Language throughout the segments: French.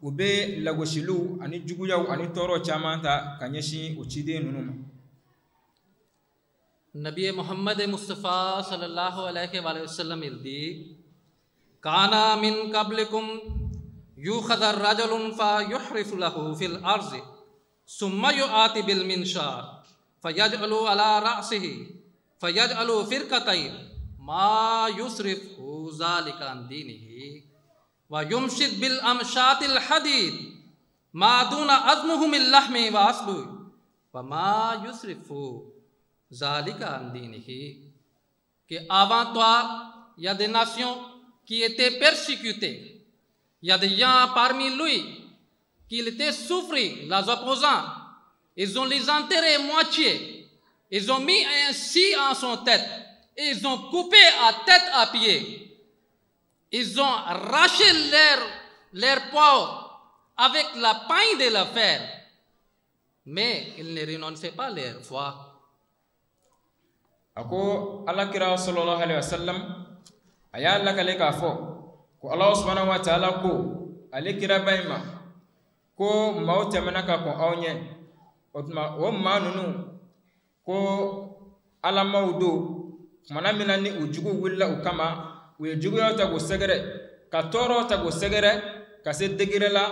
u bɛ lagosiliw ani juguyaw ani tɔɔrɔ caman ta ka ɲɛsin o ciden ninnu ma. Nabi Muhammad Mustafa sallallahu alaihi wasallam ildi kana min qablikum yukhadha rajulun fa yuhrifu lahu fil arzi summa yu'ati bil minshar fayaj'alu ala ra'sihi fayaj'alu firqatayn ma yusrifu zalika an dinihi wa yumshid bil amshatil hadid ma duna azmuhu min lahmi wa asbu wa ma yusrifu zalika an dinihi. Que avant toi il y a des nations qui étaient persécutées, il y a des gens parmi lui qui étaient souffrus, les opposants, ils ont les enterrés moitié, ils ont mis un scie en son tête, ils ont coupé à tête à pied, ils ont arraché leur peau avec la paille de la fer, mais ils ne renonçaient pas à leur foi. Ako alakira sallallahu alaihi wasallam aya lakale ka fo ko Allah subhanahu wa ta'ala ko alikira bayma ko mawta manaka ko awnye otma o manunu ko ala mawdo mana minani ujugu willa ukama we jugu yata go segere ka toro ta go segere ka se degire la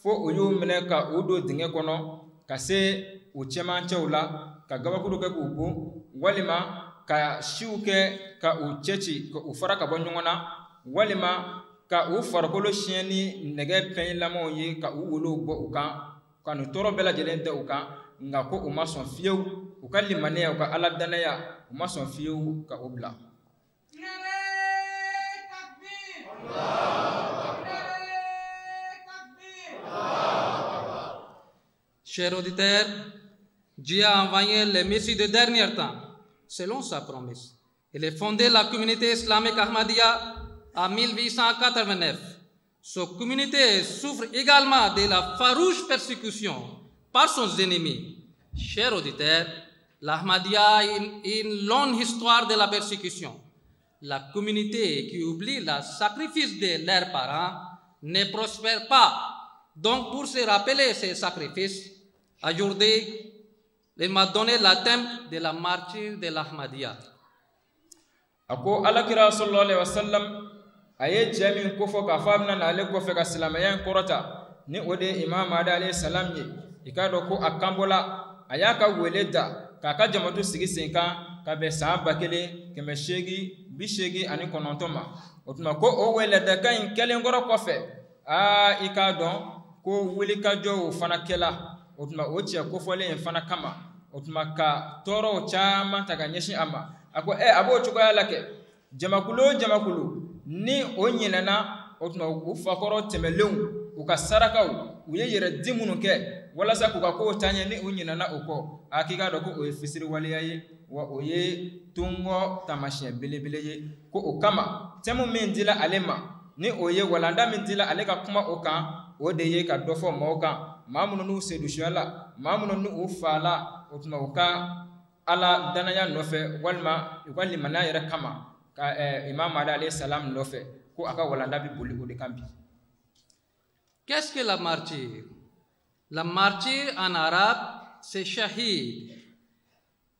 fo oyo mene ka odo dinge kono ka se o cheman chewla ka gabakudo ka ko walima ka shiuke ka u chechi ka u fara ka bonyongona walima ka u farkolo shieni nege pen lamo yi ka u wolo bo uka ka no toro bela jelente uka nga ko u mason fiew u ka limane u ka ala danaya u mason fiew ka obla. Chers auditeurs, Dieu a envoyé le Messie de dernier temps selon sa promesse. Il a fondé la communauté islamique Ahmadiyya en 1889. Cette communauté souffre également de la farouche persécution par ses ennemis. Chers auditeurs, l'Ahmadiyya a une longue histoire de la persécution. La communauté qui oublie le sacrifice de leurs parents ne prospère pas. Donc, pour se rappeler ces sacrifices, aujourd'hui, il m'a donné le thème de la martyre de l'Ahmadiyya. Ako alakira sallallahu alaihi wasallam aye jami ko fo ka famna na le ko fe ka silamayan korota ni ode imam ada alayhi salam ye ikado ko akambola ayaka weleda ka jamatu sigi senka ka be sahaba kele ke me shegi bi shegi ani konontoma otuma ko o weleda kan kelen goro ko fe ikado ko wili ka jo fana kela otuma o tia ko fole en fana kama otuma ka toro chama taga nyeshi ama ako abo chukoya lake jamakulu ni onyinana otuma ufakoro temelew uka sarakaw uye yere dimunu ke wala sa kuka ko tanya ni onyinana uko akika do ko o fisiri waliyaye wa oye tungo tamashe belebeleye ko okama temu mindila alema ni oye walanda mindila aleka kuma oka odeye ka dofo moka mamunu nu sedushala mamunu nu ufala otuma uka ala danaya nofe walma wali manayira kama ka imam ada alayhi salam nofe ko aka walanda bi boli ko de kambi. Qu'est-ce que la martyre? La martyre en arabe c'est shahid,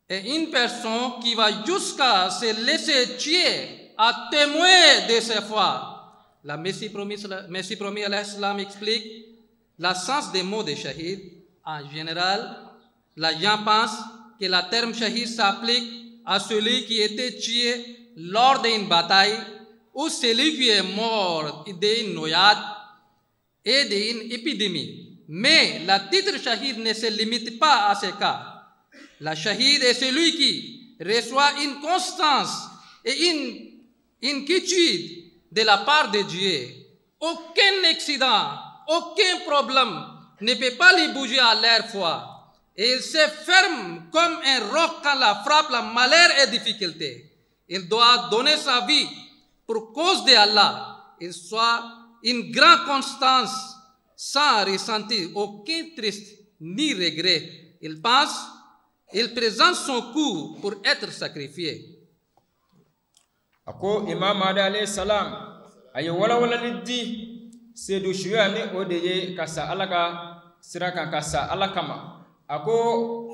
et une personne qui va jusqu'à se laisser tuer à témoin de ses foi. La Messie promis alayhi salam explique le sens des mots de shahid. En général, les gens pensent que le terme shahid s'applique à celui qui était tué lors d'une bataille ou celui qui est mort d'une noyade et d'une épidémie. Mais le titre shahid ne se limite pas à ce cas. Le shahid est celui qui reçoit une constance et une quiétude de la part de Dieu. Aucun accident, aucun problème ne peut pas les bouger à leur foi. Et il se ferme comme un roc quand la frappe, la malheur et difficulté. Il doit donner sa vie pour cause de Allah. Il soit une grande constance sans ressentir aucun triste ni regret. Il pense, il présente son cou pour être sacrifié. Ako imam ada alayhi salam ay wala liddi sedu shuya ni odeye kasa alaka siraka kasa alakama ako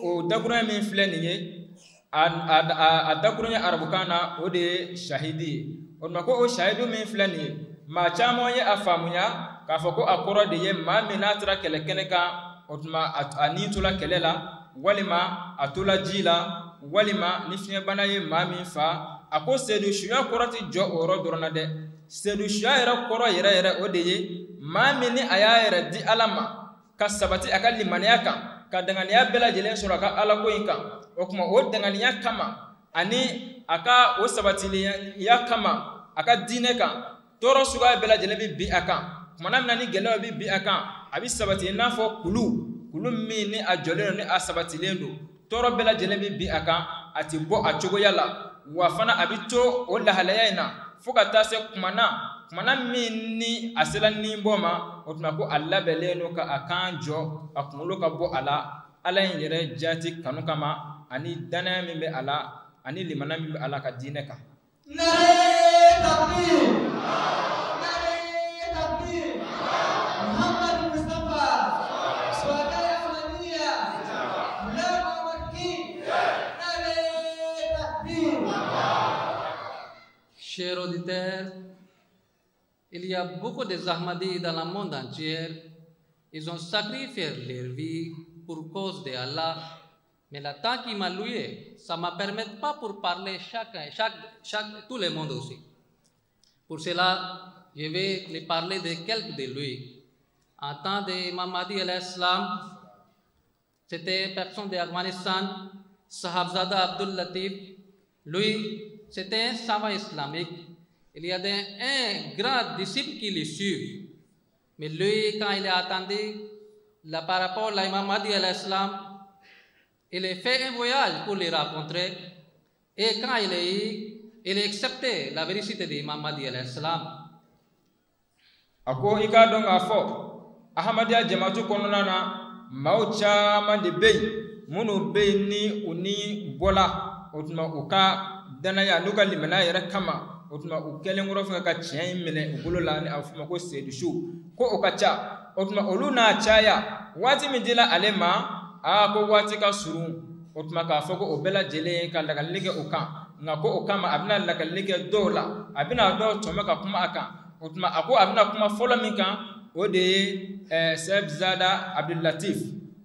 o dakuran min fleniye a dakuran arabukana ode shahidi onma ko o shahidu min fleniye ma chamo ye afamunya ka foko akoro de ye ma minatra kelekeneka otma anitula kelela walima atula jila walima nifne bana ye ma min fa ako sedu shuya korati jo oro dorona de sedu shuya era koro yere odeye ma mini aya yere di alama kasabati akali maniaka ka danganiya bela jelen sura ka ala ko inka o kuma o danganiya kama ani aka o sabati ya kama aka dine ka toro suga bela jelen bi aka kuma namna ni gelo bi aka abi sabati na fo kulu mi ni ajoleno ni asabati lendo toro bela jelen bi aka ati bo achogo yala wa fana abito o la halayina fuka tase kumana minni asela nimboma otuma ko alla beleno ka akanjo akumulo ka bo ala yere jati kanu kama ani dana min be ala ani limana min be ala ka dine ka Muhammad Mustafa Chers auditeurs, il y a beaucoup de Ahmadis dans le monde entier. Ils ont sacrifié leur vie pour cause de Allah. Mais le temps qui m'a loué, ça ne me permet pas pour parler tout le monde aussi. Pour cela, je vais les parler de quelques de lui. En temps d'Imam Mahdi al-Islam, c'était une personne d'Afghanistan, Sahabzada Abdul Latif. Lui, c'était un savant islamique. Il y a un grand disciple qui le suit. Mais lui, quand il a attendu par rapport à l'imam Mahdi al-Islam, il a fait un voyage pour les rencontrer. Et quand il a accepté la vérité de l'imam Mahdi al-Islam. Ako ika don afo Ahmadiyya jama'atu kononana maucha mande bey munu bey ni uni bola otuma uka dana ya nuka limana yara kama otuma ukele ngoro fa ka chien mine ugulola ni afuma ko sedushu ko okacha otuma oluna chaya wati midila alema a ko wati ka suru otuma ka foko obela jele ka daga lige uka ngako okama abna daga lige dola abina do toma ka kuma aka otuma ako abna kuma folo minka ode Sebzada Abdul Latif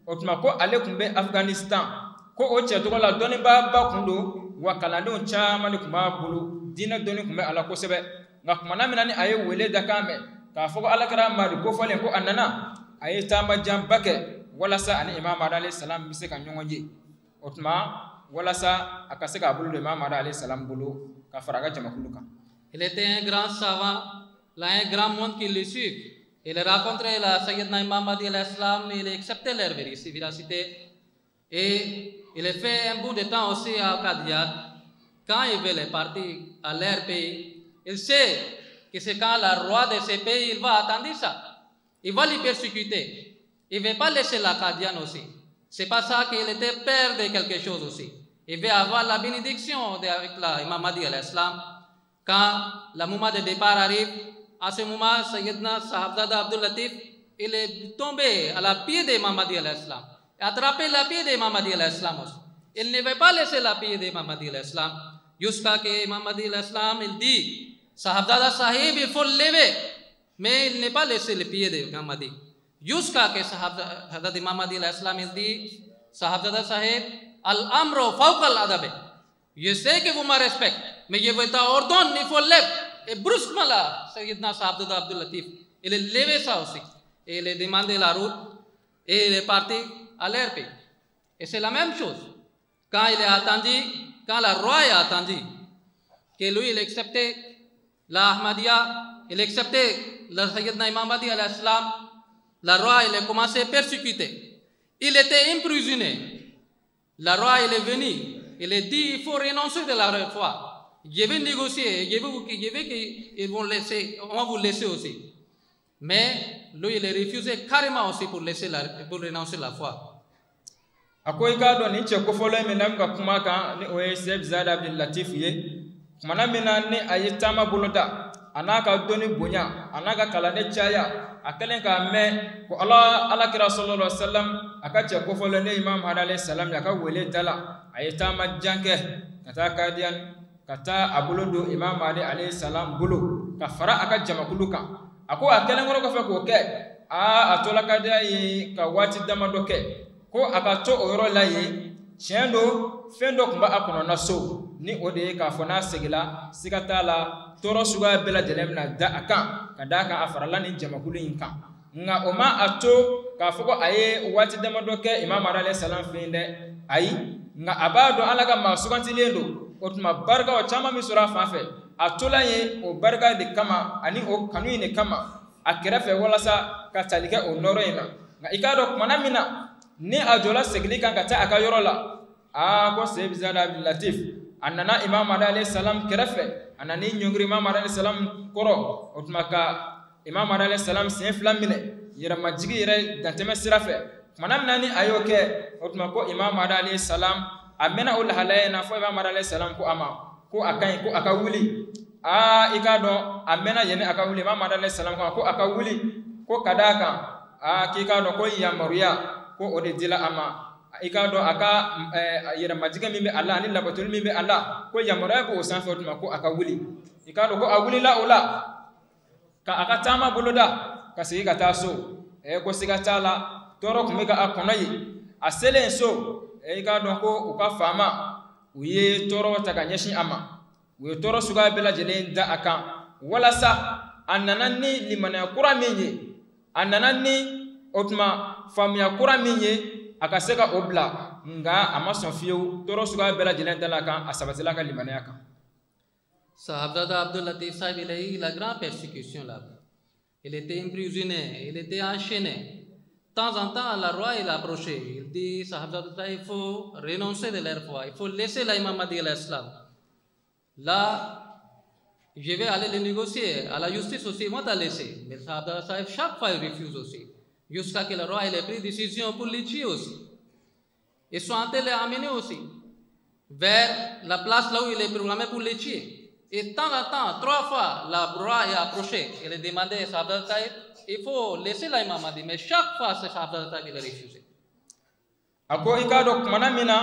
otuma ko ale kumbe Afghanistan ko o cheto la doni ba kundo wa kalando chama ni kuma bulu dina doni kuma ala ko sebe nga kuma na minani aye wele da kame ka fogo ala kara ma ko falen ko anana aye tamba jambake wala sa ani imam alayhi salam bise kan nyongoje otuma wala sa akase ka bulu de imam alayhi salam bulu ka faraga jama kuluka. Il était un grand savant, là un grand monde qui le suit. Il a rencontré la Sayyidna Imam Mahdi al-Islam, il a accepté leur véracité et il a fait un bout de temps aussi à Qadiyat. Quand il veut partir à leur pays, il sait que c'est quand le roi de ce pays, il va attendre ça. Il va les persécuter. Il ne veut pas laisser la Qadian aussi. C'est pas ça qu'il était peur de quelque chose aussi. Il veut avoir la bénédiction avec l'Imam Mahdi al-Islam. Quand le moment de départ arrive, à ce moment, Sayyidna Sahabzada Abdul Latif, il est tombé à la pied d'Imam Mahdi al-Islam. Attrapé la pied d'Imam Mahdi al-Islam aussi. Il ne veut pas laisser la pied d'Imam Mahdi al-Islam. Jusqu'à que Imam Mahdi al-Islam, il dit, Sahabzada Sahib, il faut le lever. Mais il n'est pas laissé le pied d'Imam Mahdi. Jusqu'à que Sahabzada Imam Mahdi al-Islam, il dit, Sahabzada Sahib, Al-Amro fawqa al-adabe. Je sais que vous me respectez, mais je vous ordonne, il faut lever. Et brusquement là, Sayyidna Sahabzada Abdul Latif, il a levé ça aussi. Et il a demandé la route et il est parti à leur pays. Et c'est la même chose. Quand il a attendu, quand le roi a attendu, que lui il acceptait la Ahmadiyya, il acceptait le Sayyidna Imam Mahdi al-Islam, le roi il a commencé à persécuter. Il était emprisonné. Le roi il est venu, il a dit il faut renoncer de la foi. Je vais négocier, je vais on va vous laisser aussi. Mais lui, il a refusé carrément aussi pour renoncer la foi. Akoy ka do ni che ko folo mi nam ga kuma ka ni o Sebzada Abdul Latif ye kuma na mi na ni ayitama buluda anaka doni bonya anaka kalane chaya akelen ka me ko ala kira sallallahu alaihi wasallam akache ko folo ne imam hada alayhi salam ya ka wele dala ayeta majanke kata kadian kata abulodo imam hada alayhi salam bulu ka fara aka jama kuluka ako akelen ngoro ko fe ko ke atola kadia yi ka wati damado ke ko aka to oro la yi chendo fendo kumba akono na so ni ode ka fona segila sikatala toro suga bela jelemna da aka kadaka afarala ni jamakulu yinka nga oma ato ka foko aye wati damado ke imam alayhi salam finde ayi nga abado alaga masukanti lendo otuma barga o chama misura fafe atola ye o barga de kama ani o kanu ne kama akirafe wala sa katalika o noro ina nga ikado manamina ni ajola segili kan kata akayorola ko sebizada bil latif annana imam alayhi salam kirafe anani nyongri imam alayhi salam koro otmaka imam alayhi salam sen flamine yira majigi yira danteme sirafe manamna ni ayoke otmako imam alayhi salam amena ul halayna fo imam alayhi salam ko ama ko akai ko akawuli ikado amena yene akawuli imam alayhi salam ko akawuli ko kadaka kikado ko yamaruya ko ode dila ama ikado aka yira majiga mimbe Allah ni labatul mimbe Allah ko yamaruya ko sanfa ko akawuli ikado ko awuli la ula ka akatama boloda kasi kataso ko sigatala toro kumeka akonayi asele so ikado ko ukafama uye toro takanyeshin ama we toro suga bela jelen da aka wala sa annanani limana kura minye annanani otma famya kura minye akaseka obla nga amason fiu toro suga bela jelen da aka asabatila ka limana aka Sahabzada Abdul Latif Sahib il a eu la grande persécution là-bas. Il était emprisonné, il était enchaîné. De temps en temps, le roi il approchait. Il dit Sahabzada, il faut renoncer de leur foi, il faut laisser l'imam Mahdi al-Islam. Là, je vais aller le négocier. À la justice aussi, ils vont te laisser. Mais Sahabzada Sahib, chaque fois, il refuse aussi. Jusqu'à ce que le roi ait pris décision pour les tuer aussi. Ils sont en train de les amener aussi vers la place là où il est programmé pour les tuer. Et de temps en temps, 3 fois, le roi est approché. Il a demandé à Sahabzada Sahib, il faut laisser l'imam Mahdi. Mais chaque fois, c'est Sahabzada Sahib qui a refusé. Ako ikado manamina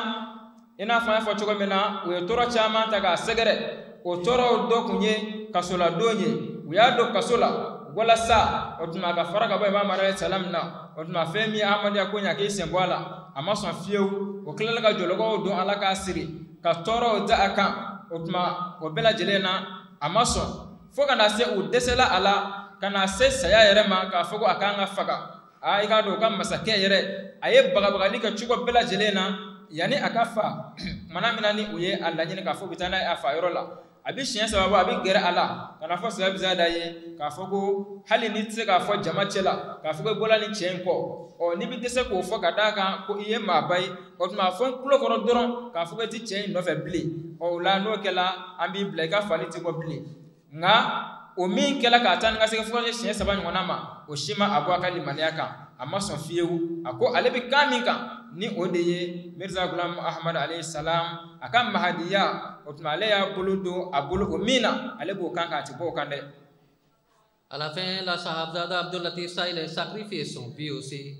ina fa fa chogo mena we toro chama taga segere o toro do kunye kasola donye we ado kasola wala sa otuma ka faraka ba imam alayhi salam na otuma femi amadi akonya ke sembwala amason fieu o klala ka jologo do alaka siri ka toro da aka otuma o bela jelena amason foka na se u desela ala kana se saya yerema ka fogo akanga faga ikado kam masake yere aye bagabagali ka chugo bela jelena yani akafa manamina ni uye alla nyine ka fogo bitana afa yorola abi shin sababu abi gere ala kana fo sababu zada ye ka fogo hali ni tse ka fo jamachela ka fogo bola ni chenko o ni bi dese ko fo kadaka ko iye mabai o tuma fo kulo koro doron ka fogo ti chen no fe bli o la no kela ambi blega fali ti ko bli nga o min kela ka tan nga se fo shin sababu ngonama o shima abwa kali maniaka amma son fiyewu ako alebi kaminka ni odeye Mirza Ghulam Ahmad alayhi salam akam mahadiya otuma leya buludo abulu umina alebo kanka tibo kande. À la fin, la Sahabzada Abdul Latif Sahib a sacrifié son vie aussi.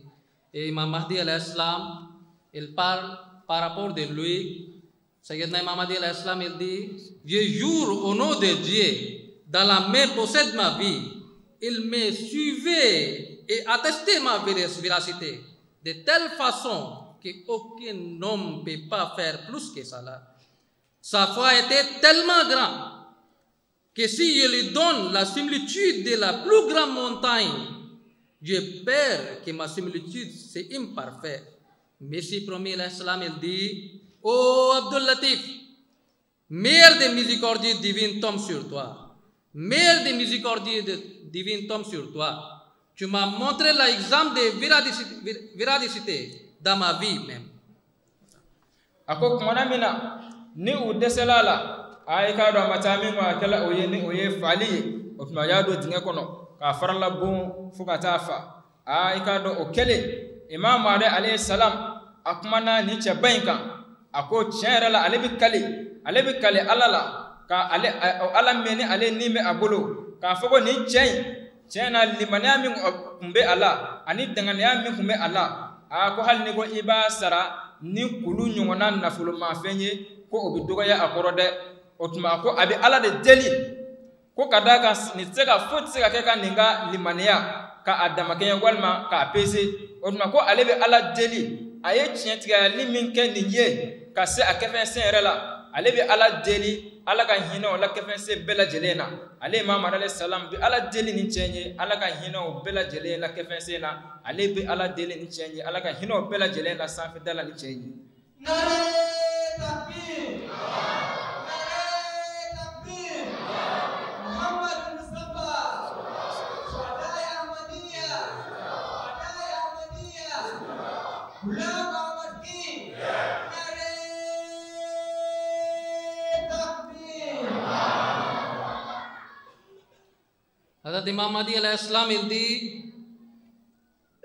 Et Imam Mahdi alayhi salam, il parle par rapport de lui. Sayyidina Imam Mahdi alayhi salam, il dit, je jure au nom de Dieu, dans la main possède ma vie, il me suivait et attestait ma véracité de telle façon qu'aucun homme ne peut pas faire plus que ça là. Sa foi était tellement grande que si je lui donne la similitude de la plus grande montagne, j'ai peur que ma similitude c'est imparfaite. Messie premier l'Islam, il dit, oh Abdul Latif, mer de miséricorde divine tombe sur toi. Mer de miséricorde divine tombe sur toi. Tu m'as montré l'exemple de véracité dans ma vie même. Ako manamina ni udeselala ay ka do matami ma kala oye ni oye fali otuma yado dinga kono ka farala bon fuka tafa ay ka do okele imam ali alayhi salam akmana ni che banka ako chere la alebi kali alala ka ale ala meni ale ni me abolo k'a fɔ ko nin cɛ in tiɲɛ na limaniya min kun bɛ a la ani danganiya min kun bɛ a la ko hali ni ko i b'a sara ni kulu ɲɔgɔnna nafolomafɛn ye ko o bɛ dɔgɔya a kɔrɔ dɛ. O tuma ko a bɛ Ala de deli ko ka d'a kan nin tɛ se ka foyi tɛ se ka kɛ ka nin ka limaniya ka a damakɛɲɛ walima k'a pese. O tuma ko ale bɛ Ala deli a ye tiɲɛtigɛyali min kɛ nin ye ka se a kɛfɛnsen yɛrɛ la, ale bɛ Ala deli Ala ka hinɛ o la kɛfɛnsen bɛɛ lajɛlen na. Ale Imam alayhi salam bɛ Ala deli ni cɛ ye Ala ka hinɛ o bɛɛ lajɛlen la kɛfɛnsen na. Ale bɛ Ala deli ni cɛ ye Ala ka hinɛ o bɛɛ lajɛlen la sanfɛda la ni cɛ ye. Hazrat Imam Mahdi alayhi salam, il dit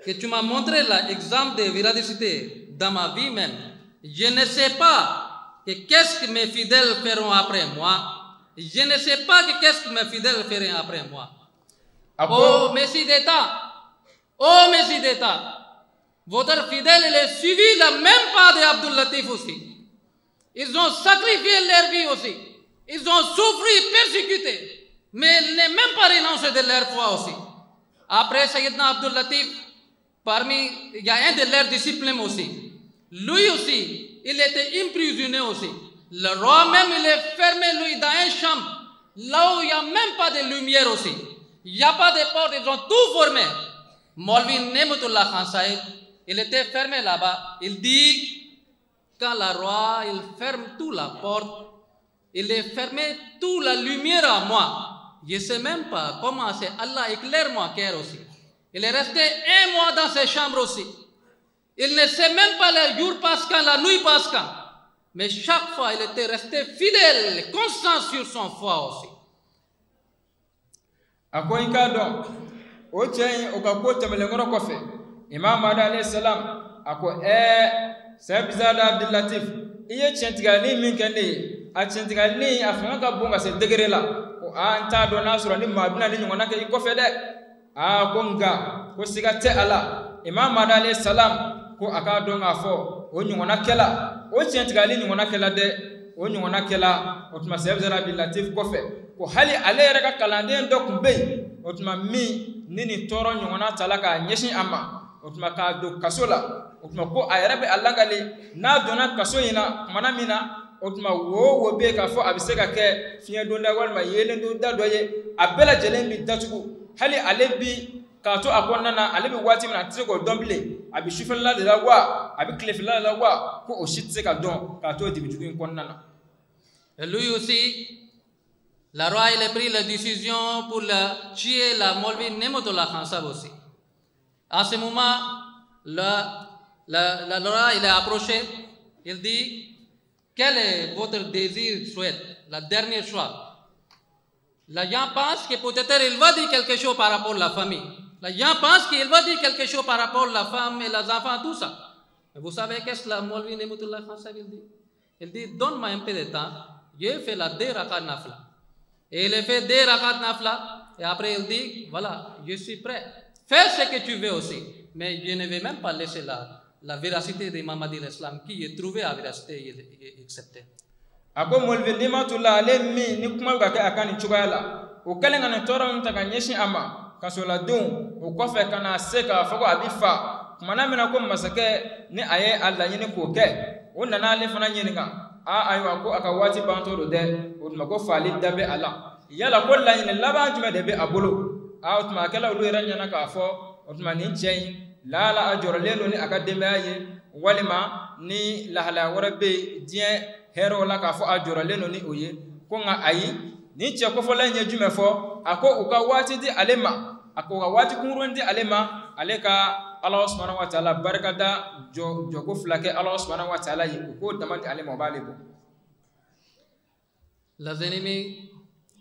que tu m'as montré l'exemple de véridicité dans ma vie même. Je ne sais pas que qu'est-ce que mes fidèles feront après moi. Je ne sais pas que qu'est-ce que mes fidèles feront après moi. Oh Messie d'État, votre fidèle il est suivi la même pas d'Abdul Latif aussi. Ils ont sacrifié leur vie aussi. Ils ont souffert, persécuté. Mais ils n'ont même pas renoncé de leur foi aussi. Après Sayyidina Abdul Latif, il y a un de leurs disciples aussi. Lui aussi, il était emprisonné aussi. Le roi même, il est fermé lui dans une chambre, là où il n'y a même pas de lumière aussi. Il n'y a pas de porte, ils ont tout formé. Maulvi Nematullah Khan Sahib, il était fermé là-bas. Il dit, quand le roi, il ferme toute la porte, il est fermé toute la lumière à moi. Je ne sais même pas comment c'est. Allah éclaire mon cœur aussi. Il est resté 1 mois dans ses chambres aussi. Il ne sait même pas le jour passe quand, la nuit passe quand. Mais chaque fois, il était resté fidèle, constant sur son foi aussi. Ako inka don o cɛ o ka ko tɛmɛlen kɔrɔ kɔfɛ Imam Mahdi alayhi salam ako Sayyid Abdul Latif i ye tiɲɛtigɛli min kɛ ne ye a tiɲɛtigɛli a fanga ka bon ka se degré la ko n t'a dɔn n'a sɔrɔ ni maa bɛna ni ɲɔgɔnna kɛ i kɔfɛ dɛ. Ko nka ko siga tɛ a la. Imam Mahdi alayhi salam ko a k'a dɔn k'a fɔ o ɲɔgɔnna kɛla o tiɲɛtigɛli ɲɔgɔnna kɛla dɛ. O ɲɔgɔnna kɛla o tuma Sayyid Abdul Latif kɔfɛ ko hali ale yɛrɛ ka kalanden dɔ kun bɛ yen o tuma min ni nin tɔɔrɔ ɲɔgɔnna tala k'a ɲɛsin a ma o tuma k'a don kaso la o tuma ko a yɛrɛ bɛ a lagali n'a donna kaso in na tumana min na o tuma wo bɛ k'a fɔ a bɛ se ka kɛ fiɲɛ donda walima yeelen donda dɔ ye a bɛɛ lajɛlen bi datugu hali ale bi k'a to a kɔnɔna na ale bɛ waati min na a tɛ se k'o dɔn bilen a bɛ sufɛla de la wa a bɛ tilefɛla de la wa ko o si tɛ se ka dɔn k'a to dibijugu in kɔnɔna na. Lui aussi, le roi il a pris la décision pour tuer la Maulvi Nematullah Khan Sahib aussi. À ce moment, le roi il a approché, il dit, quel est votre désir, souhait, la dernière choix. Les gens pensent que peut-être il va dire quelque chose par rapport à la famille. Les gens pensent qu'il va dire quelque chose par rapport à la femme et les enfants, tout ça. Mais vous savez qu'est-ce que la Maulvi Nematullah Khan Sahib il dit? Il dit, donne-moi un peu de temps, je fais la 2 rakat nafla. Et il a fait 2 rakat nafla, et après il dit, voilà, je suis prêt. Fais ce que tu veux aussi. Mais je ne vais même pas laisser la véracité de Mahdi l'Islam qui est trouvée à véracité et acceptée. Ako Maulvi Nematullah ale min ni kuma bɛ ka kɛ a kan nin cogoya la o kɛlen ka nin tɔɔrɔ min ta ka ɲɛsin a ma kasoladenw o kɔfɛ ka na se k'a fɔ ko a bɛ fa tumana min na ko masakɛ ni a ye a laɲini k'o kɛ o nana ale fana ɲininka ayiwa ko a ka waati bantɔ don dɛ o tuma ko faali da bɛ a la yala ko laɲini laban jumɛn de bɛ a bolo o tuma a kɛla olu yɛrɛ ɲɛna k'a fɔ o tuma nin cɛ in laala a jɔrɔlen don ni a ka denbaya ye walima ni lahalaya wɛrɛ bɛ diɲɛ hɛrɛw la k'a fɔ a jɔrɔlen don ni o ye ko nka ayi nin cɛ kofɔla in ye jumɛn fɔ a ko u ka waati di ale ma a ko u ka waati kunkurun di ale ma ale ka Allah subhanahu wa ta'ala barikada jogo fila kɛ Allah subhanahu wa ta'ala ye u k'o dama di ale ma o b'ale bɔ. Les ennemis,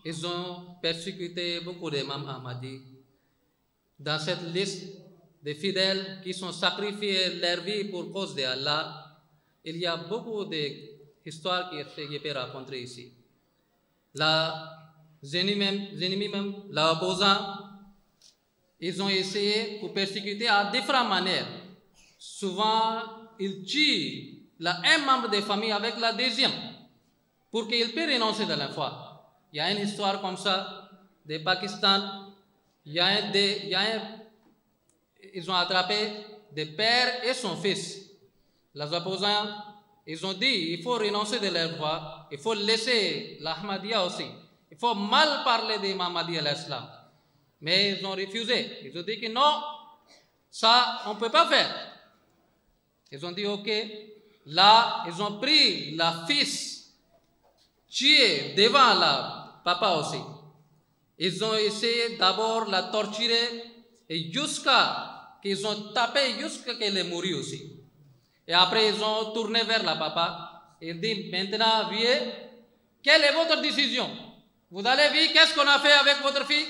ils ont persécuté beaucoup d'imams Ahmadis. Dans cette liste de fidèles qui sont sacrifiés leur vie pour cause de Allah, il y a beaucoup d'histoires qui peuvent raconter ici. ennemis même l'opposant, ils ont essayé pour persécuter à différentes manières. Souvent, ils tuent un membre de famille avec la deuxième pour qu'il puisse renoncer de la foi. Il y a une histoire comme ça de Pakistan. Ils ont attrapé des pères et son fils. Les opposants, ils ont dit il faut renoncer de leur foi, il faut laisser l'Ahmadiyya aussi. Il faut mal parler de Ahmadiyya à l'islam. Mais ils ont refusé. Ils ont dit que non, ça, on ne peut pas faire. Ils ont dit ok. Là, ils ont pris la fils, tué devant la papa aussi. Ils ont essayé d'abord la torturer et jusqu'à qu'ils ont tapé jusqu'à qu'elle est morte aussi. Et après, ils ont tourné vers la papa. Ils disent maintenant, vieux, quelle est votre décision? Vous allez voir qu'est-ce qu'on a fait avec votre fille?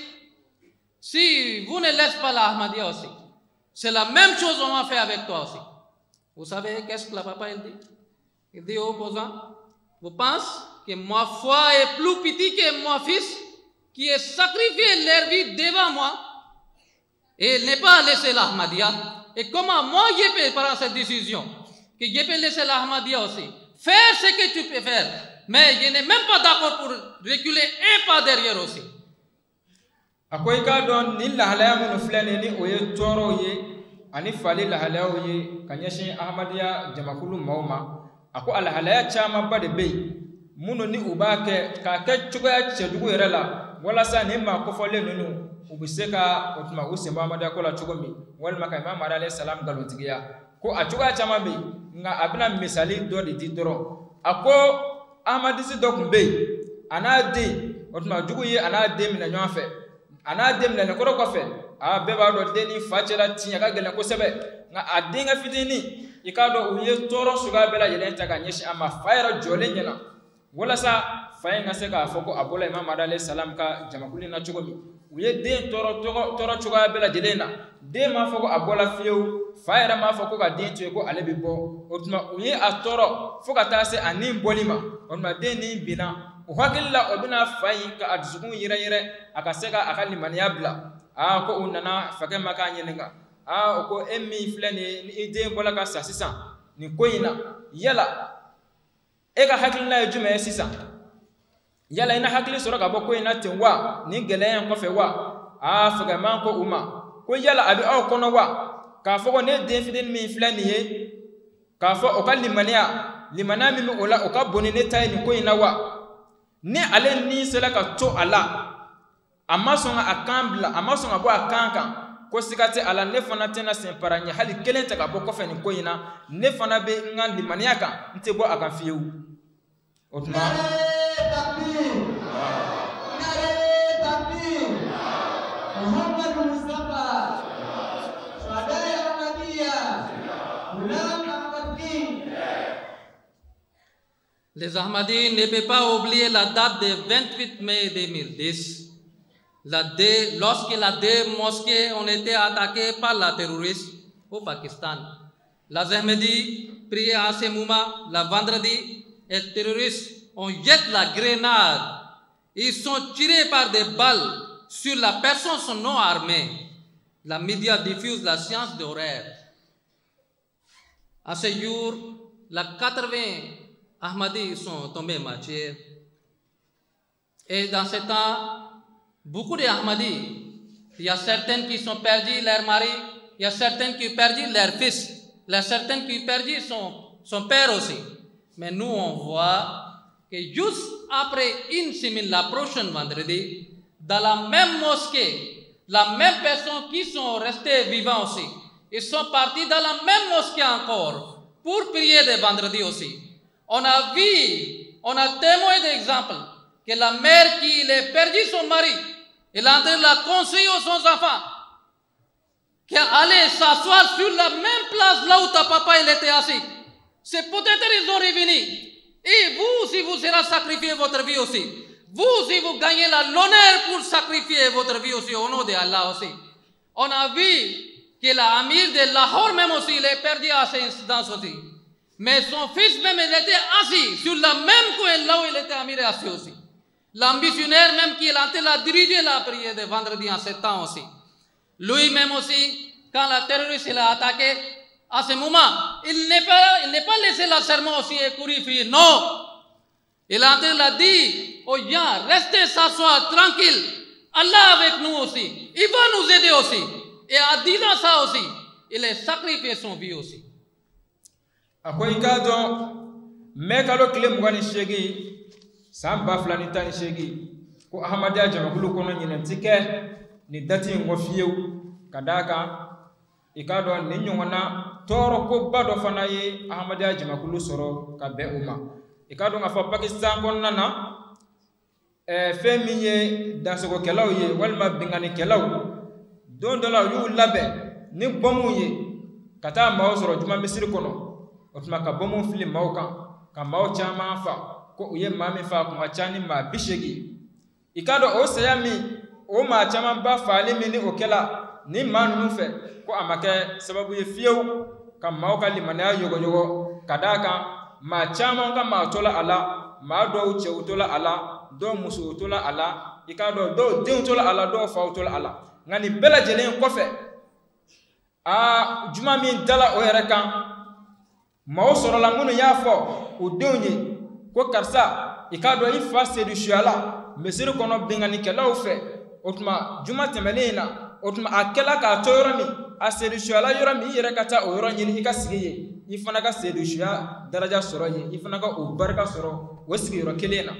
Si vous ne laissez pas l'Ahmadiyya aussi, c'est la même chose qu'on va faire avec toi aussi. Vous savez qu'est-ce que la papa il dit? Il dit aux opposants, vous pensez que ma foi est plus petite que mon fils qui est sacrifié leur vie devant moi et n'est pas laissé l'Ahmadiyya? Et comment moi je peux prendre cette décision? Que je peux laisser l'Ahmadiyya aussi. Faire ce que tu peux faire. Mais je n'ai même pas d'accord pour reculer un pas derrière aussi. Akoy ka don ni lahalaya mun flane ni oye toro ye ani fali lahalaya ye kanyashi Ahmadiyya jamakulu mauma ako alahalaya chama bade be muno ni ubake ka ke chuga chedugo yerela wala sa ne ma ko fole nunu ubiseka otuma usemba Ahmadiyya ko la chugomi wal maka Imam alayhi salam galontigiya ko a chuga chama be nga abina misali do di didoro ako Ahmadisi do kumbe ana de otuma jugo ye ana de mina nyafe ana dem la ko ko fe a beba do deni fachela tinya ka gele ko sebe nga adinga fitini ikado uye toro suga bela yelen ta kanyeshi ama fayra jole nyana wala sa fayinga se ka foko abola Imam alayhi salam ka jamakuli na chugomi uye den toro chuga bela jelena de ma foko abola fieu fayra ma foko ka den tuye ko alebi bo otuma uye atoro foka tase anim bolima onma deni bina uhakilla obina fayi ka adzugun yire akaseka akali maniabla ko unana fake makanye ninga ko emmi flene ni ide bola ka sasisa ni koina yala ega hakilla jume sisa yala ina hakili soro ka boko ina tenwa ni geleyan ko fe wa fake man ko uma ko yala abi kono wa ka foko ne de fidin mi flene ye ka fo okali mania limanami mi ola oka boni ne tay ni koina wa ni ale ni sela ka to ala amasonga akambla amasonga bo akanka ko sikate ala ne fana tena semparanya hali kelenta ka boko fe ni koina ne fana be ngandi maniaka nte bo akan fiu otuma takbir Muhammad Mustafa Swadai Ahmadiyya Ghulam Ahmad King. Les Ahmadis ne peuvent pas oublier la date du 28 mai 2010, lorsque les deux mosquées ont été attaquées par les terroristes au Pakistan. Les Ahmadis priaient à ce moment, le vendredi, et les terroristes ont jeté la grenade. Ils sont tirés par des balles sur la personne non armée. Les médias diffusent la science d'horreur. À ce jour, les 80 Ahmadis sont tombés martyrs. Et dans ce temps, beaucoup d'Ahmadis, il y a certains qui ont perdu leur mari, il y a certains qui ont perdu leur fils, il y a certains qui ont perdu son père aussi. Mais nous, on voit que juste après une semaine, la prochaine vendredi, dans la même mosquée, la même personne qui sont restés vivants aussi, ils sont partis dans la même mosquée encore pour prier le vendredi aussi. On a vu, on a témoin d'exemple que la mère qui a perdu son mari, elle a la conseillé aux son enfants qu'elle allait s'asseoir sur la même place là où ta papa il était assis. C'est peut-être ils ont revenu. Et vous, si vous serez sacrifié votre vie aussi, vous, si vous gagnez l'honneur pour sacrifier votre vie aussi au nom de Allah aussi. On a vu que l'amir de Lahore même aussi, il est perdu à ces incidences aussi. Mais son fils même, il était assis sur la même coin là où il était amir assis aussi. L'ambissionnaire même qui est en train de diriger la prière de vendredi en ce temps aussi. Lui-même aussi, quand la terroriste l'a attaqué, à ce moment, il n'est pas laissé la serment aussi et courir. Non. Il a en train de dire aux gens, restez s'asseoir tranquille. Allah avec nous aussi. Il va nous aider aussi. Et en disant ça aussi, il a sacrifié son vie aussi. Akoy kado mekalo kile mugani shegi samba flani tani shegi ko ahmadiya jamakulu kono nyinen tike ni dati ngofiyew kadaka ikado ni nyongona toro ko bado fanaye ahmadiya jamakulu soro ka be umma ikado nga fa Pakistan kon nana femiye dansogo kelaw ye walma bingani kelaw don dola yu labe ni bomu ye kata mawo soro juma misiri kono otuma ka bomu fili maukan ka mau chama fa ko uye mami fa kuma chani ma bishegi ikado o sayami o ma chama ba fali mini okela ni manu fe ko amake sababu ye fiyew ka mauka limana yogo kadaka ma chama ka ma tola ala ma do uche utola ala do musu utola ala ikado do de utola ala do fa utola ala ngani bela jelen ko fe a juma min dala o yereka mawo sorola munu yafo udonye ko karsa ikado ifa sedu shuala mesiri kono bingani kelaw fe otuma juma temelina otuma akela ka toyoromi a sedu shuala yoromi yere kata o yoro nyini ikasigiye ifana ka sedu shua daraja soroye ifana ka o baraka soro wasigi yoro kelena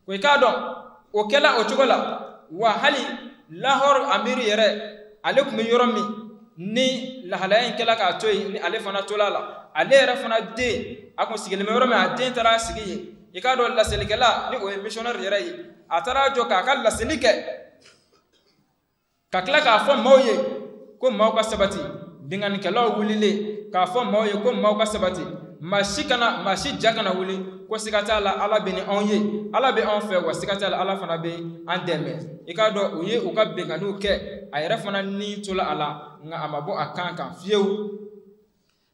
ko ikado o kela o chogola wa hali lahor amiri yere alekum yoromi ni lahalayen kela ka toy ni alefana tolala ale yɛrɛ fana den a kun sigilen bɛ yɔrɔ min a den taara sigi yen i k'a dɔn laselikɛla ni o ye missionnaire yɛrɛ ye a taara jɔ k'a ka laseli kɛ ka tila k'a fɔ maaw ye ko maaw ka sabati binganikɛlaw wulilen k'a fɔ maaw ye ko maaw ka sabati maa si ja kana wuli ko siga t'a la ala bɛ ni anw ye ala bɛ anw fɛ wa siga t'a la ala fana bɛ an dɛmɛ i k'a dɔn u ye u ka binganiw kɛ a yɛrɛ fana ni tola a la nka a ma bɔ a kan kan fiyewu.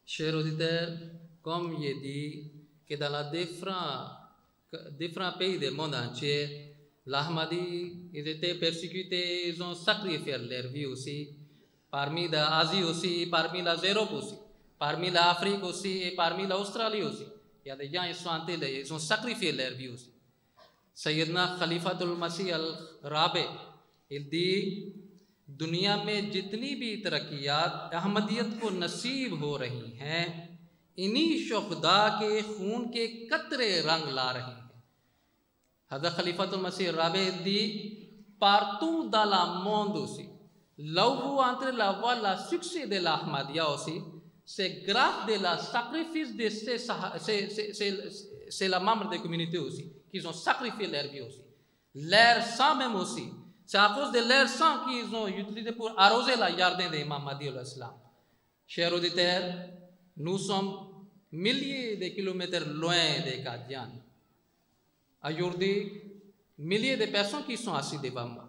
Chers auditeurs, comme il dit que dans les différents pays du monde entier, l'Ahmadi, ils étaient persécutés, ils ont sacrifié leur vie aussi, parmi l'Asie aussi, parmi l'Europe aussi, parmi l'Afrique aussi et parmi l'Australie aussi. Il y a des gens ils ont sacrifié leur vie aussi. Sayyidina Khalifatul Masih al-Rabi, il dit दुनिया में जितनी भी तरक्कियात अहमदियत को नसीब हो रही हैं इन्हीं शुहदा के खून के कतरे रंग ला रहे हैं. Hadzrat Khalifatul Masih Rabi dit partout dans le monde aussi là où vous entrez la voie la succès de l'Ahmadiyya aussi c'est grâce de la sacrifice de ces membres de la communauté aussi qu'ils ont sacrifié leur vie aussi leur sang même aussi. C'est à cause de leur sang qu'ils ont utilisé pour arroser la jardin de l'imam Mahdi al-Islam. Chers auditeurs, nous sommes milliers de kilomètres loin de Qadian. Aujourd'hui, milliers de personnes qui sont assises devant moi.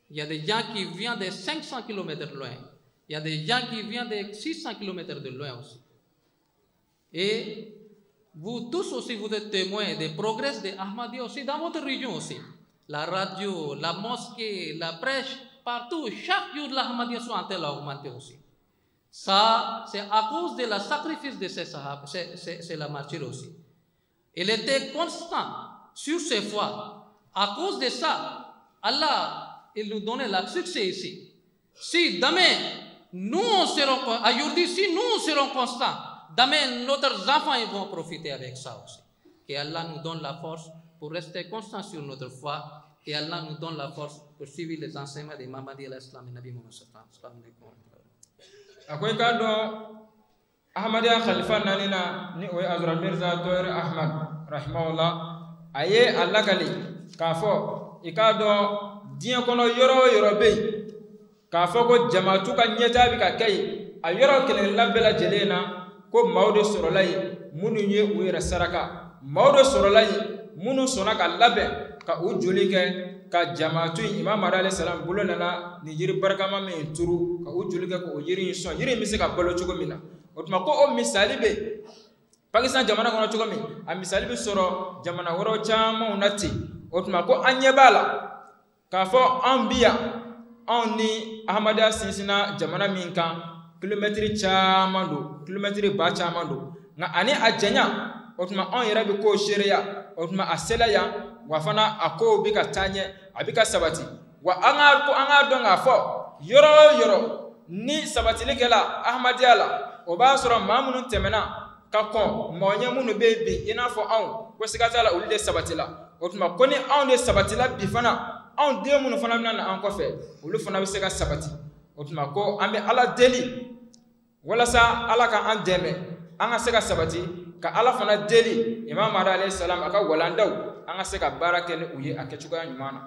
Il y a des gens qui viennent de 500 kilomètres loin. Il y a des gens qui viennent de 600 kilomètres de loin aussi. Et vous tous aussi, vous êtes témoins des progrès de Ahmadi aussi dans votre région aussi. La radio, la mosquée, la prêche, partout, chaque jour, l'Ahmadiyya sont en train d'augmenter aussi. Ça, c'est à cause de la sacrifice de ces sahab, c'est la martyre aussi. Il était constant sur ses foi. À cause de ça, Allah, il nous donnait le succès ici. Si demain, aujourd'hui, si nous serons constants, demain, nos enfants ils vont profiter avec ça aussi. Que Allah nous donne la force pour rester constant sur notre foi et Allah nous donne la force pour suivre les enseignements de Mahdi al-Islam et Nabi Muhammad sallallahu alayhi wa sallam. Akoy kado Ahmadiyya Khalifa nanina ni oy Azra Mirza Toure Ahmad rahimahullah aye Allah kali kafo ikado diyan kono yoro be kafo ko jamaatu ka nyeta bi ka kay a yoro kelen labela jelena ko mawdo sorolay munu ye wera saraka mawdo sorolay munu sona ka labe ka u joli ke ka jamaatu imam Mahdi alayhi salam bulo nana ni yiri barkama me turu ka u joli ke ko yiri so yiri mi se ka balo chugo mina otuma ko o misali be Pakistan jamana kono chugo mi a misali be soro jamana woro chama unati o tuma ko an ɲɛ b'a la k'a fɔ an bi yan anw ni Ahmadiyya sinsinna jamana min kan kilomɛtiri caman don kilomɛtiri ba caman don nka ani a janya o tuma anw yɛrɛ bɛ kow seereya o tuma a sela yan wa fana a kow bɛ ka taa ɲɛ a bɛ ka sabati wa an k'a dɔn k'a fɔ yɔrɔ o yɔrɔ ni sabatili kɛla Ahmadiyya la o b'a sɔrɔ maa minnu tɛmɛna ka kɔn mɔgɔ ɲɛ minnu bɛ yen bi i n'a fɔ anw ko siga t'a la olu de sabatila o tuma ko ni anw de sabatila bi fana anw den minnu fana bɛna na an kɔfɛ olu fana bɛ se ka sabati o tuma ko an bɛ Ala deli walasa Ala ka an dɛmɛ an ka se ka sabati ka Ala fana deli Imam Mahdi alayhi salam a ka walandaw an ka se ka baara kɛ ni u ye a kɛcogoya ɲuman na.